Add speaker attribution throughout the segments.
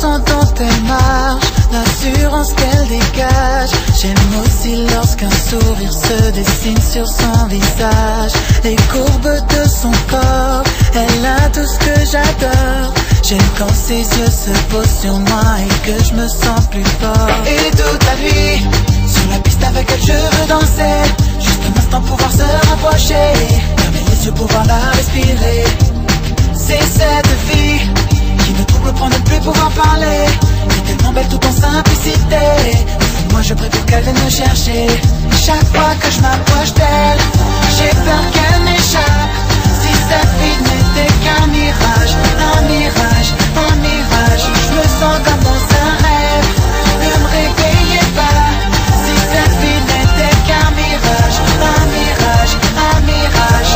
Speaker 1: façon dont elle marche, l'assurance qu'elle dégage. J'aime aussi lorsqu'un sourire se dessine sur son visage. Les courbes de son corps, elle a tout ce que j'adore. J'aime quand ses yeux se posent sur moi et que je me sens plus fort. Et toute la nuit, sur la piste avec elle je veux danser. Juste un instant pouvoir se rapprocher, fermer les yeux pouvoir la respirer. C'est cette vie qui me trouble pour ne plus pouvoir parler. Elle est tellement belle tout en simplicité. Au fond de moi je prie pour qu'elle vienne me chercher. Chaque fois que je m'approche d'elle, j'ai peur qu'elle m'échappe. Si cette vie n'était qu'un mirage, un mirage, un mirage, je me sens comme dans un rêve, ne me réveillez pas. Si cette vie n'était qu'un mirage, un mirage, un mirage.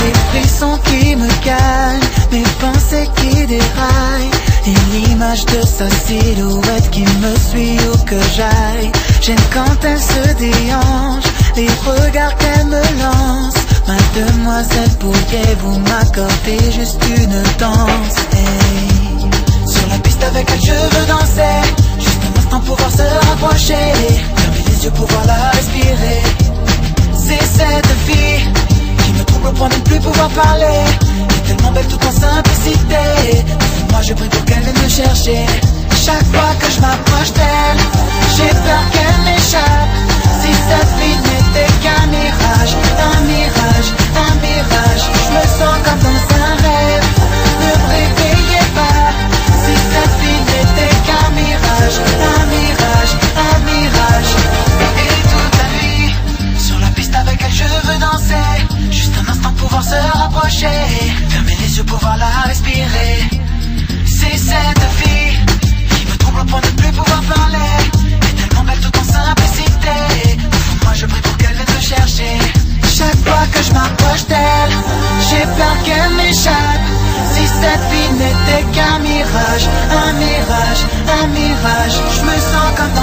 Speaker 1: Les frissons qui me gagnent, mes pensées qui déraillent, et l'image de sa silhouette qui me suit où que j'aille. J'aime quand elle se déhanche, les regards qu'elle me lance. Mademoiselle, pourriez-vous m'accorder juste une danse? Hey. Sur la piste avec elle je veux danser, juste un instant pouvoir se rapprocher, fermer les yeux pouvoir la respirer. C'est cette fille qui me trouble au point de ne plus pouvoir parler. Elle est tellement belle tout en simplicité. Au fond de moi je prie pour qu'elle vienne me chercher. Chaque fois que je m'approche d'elle, j'ai peur qu'elle m'échappe. Si cette vie n'était qu'un mirage, un mirage, un mirage, je me sens comme dans un rêve, ne me réveillez pas. Si cette vie n'était qu'un mirage, un mirage, un mirage. Et toute la nuit, sur la piste avec elle je veux danser. Juste un instant pouvoir se rapprocher, fermer les yeux pouvoir la respirer. C'est cette fille qui me trouble au point de ne plus pouvoir parler. Elle est tellement belle tout en simplicité. Au fond de moi je prie pour qu'elle vienne me chercher. Chaque fois que je m'approche d'elle, j'ai peur qu'elle m'échappe. Si cette vie n'était qu'un mirage, un mirage, un mirage, je me sens comme